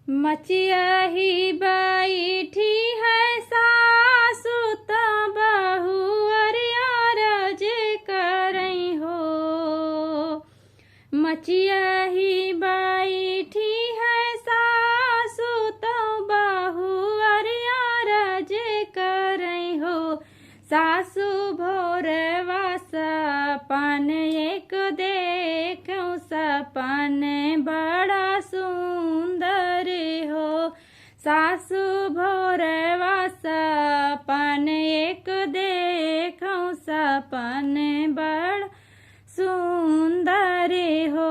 मचिया ही बैठी है सासु त बहू अरियारज करई हो। मचिया ही बैठी है सासु त बहू अरियारज करई हो। सासु भोरवा सपन एक देखूं सपन बड़ा सुंदर हो। सासु भोरवा सपन एक देखूं सपन बड़ा सुंदर हो।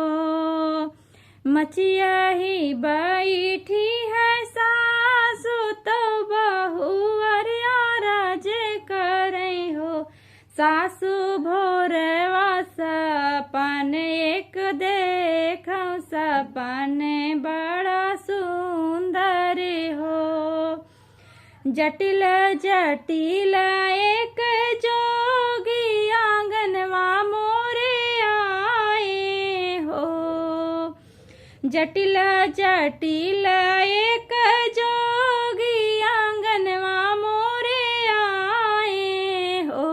मचिया ही बैठी है सासु तो बहू अरियारज करई हो। सासु भोरवा सपन एक देखूं सपन बड़ा सुंदर हो। जटिल जटिल एक जोगी आंगनवा मोरे आए हो। जटिल जटिल एक जोगी आंगनवा मोरे आए हो।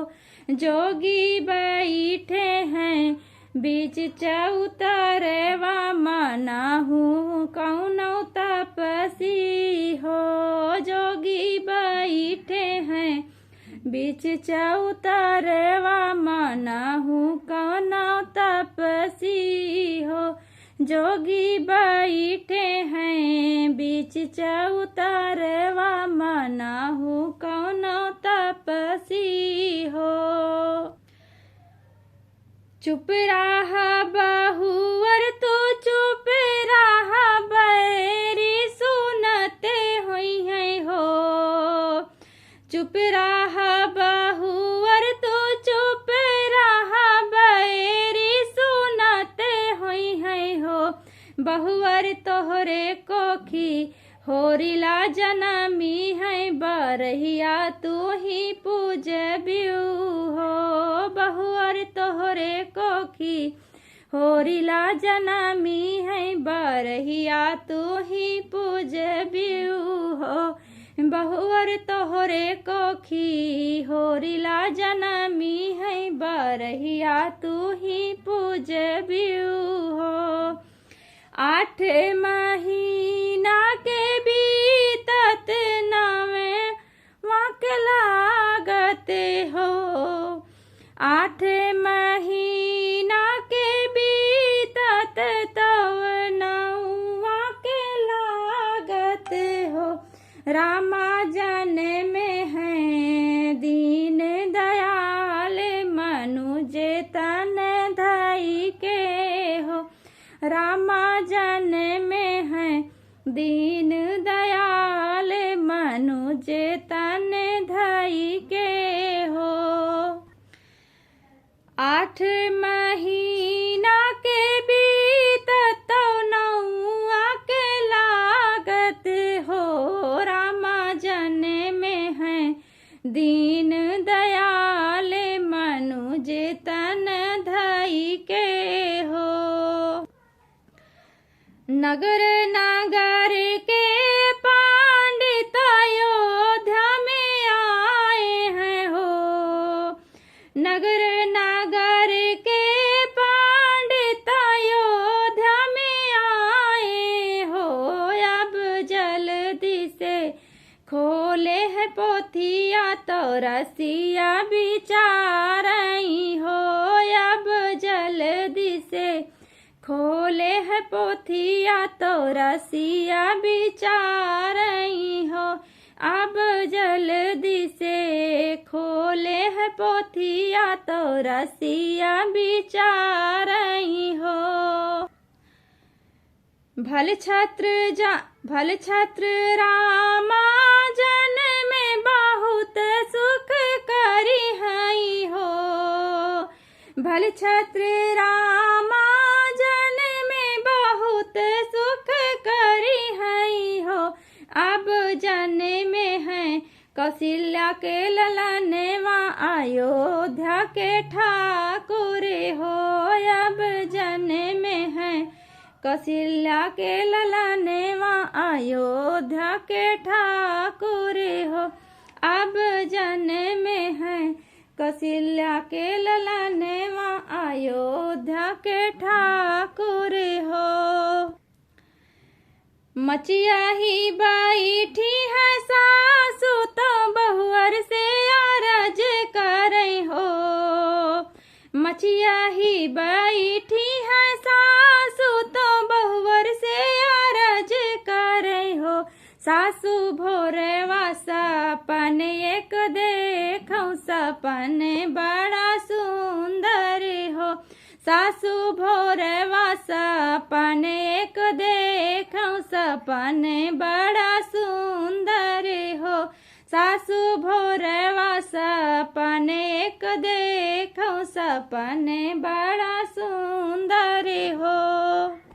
जोगी बैठे हैं बीच चौतरवा मनाहू कौनो तपसी हो। जोगी बैठे हैं बीच चौतरवा मनाहू कौनो तपसी हो। जोगी बैठे हैं बीच चौतरवा मनाहू कौनो तपसी हो। चुप रहा बहुअर तू चुप रहा बैरी सुनते हुई है हो। चुप रहा बहुअर तू चुप रहा बैरी सुनते हुई है हो। बहुअर तोहरे कोखी होरिला जनमी है बरहिया तू ही पूजबियू हो। बहुअर तोहरे कोखी होरिला जनमी है बरहिया तू ही पूजबियू हो। बहुअर तोहरे कोखी होरिला जनमी है बरहिया तू ही पूजबियू हो। 8 महीना के बीतत नावे वाक लागते हो। 8 महीना के बीतत तव नौवा के लागत हो। रामा जन में है दीन दयाल मनुज तन धई के हो। रामा जन में है दीन दयाल मनुज तन धई के हो। 8 महीना के बीतत नौआ के लागत हो। रामा जन में है दीन दयाल मनुज तन धई के हो। नगर नागर के पंडित अयोध्या में आए हैं हो। नगर नागर के पंडित अयोध्या में आए हो। अब जल्दी से खोले है पोथिया तो रसिया बिचारई हो। अब जल्दी से खोले है पोथिया तो रसिया बिचारई हो। अब जल्दी से खोले है पोथिया तो रसिया बिचारई हो। भल छत्र रामा जन में बहुत सुख करी हई हो। भल छत्र रामा जन में बहुत सुख करी हई हो। अब जन में है कौशल्या के ललनवा अयोध्या के ठाकुर हो। अब जन में है कौशल्या के ललनेवा अयोध्या के ठाकुर हो। अब जन्म में है कौशल्या के ललनेवा अयोध्या के ठाकुर हो। मचिया ही बैठी है सासु तो बहुअर से अरज करे हो। मचिया ही बैठी है सासु तो बहुअर से अरज करे हो। सासु भोरवा सपन एक देखऊं सपन बड़ा सुंदर हो। सासु भोरवा सपन एक देखऊं सपन बड़ा सुंदर हो। सासु भोरवा सपन एक देखऊं सपन बड़ा सुंदर हो।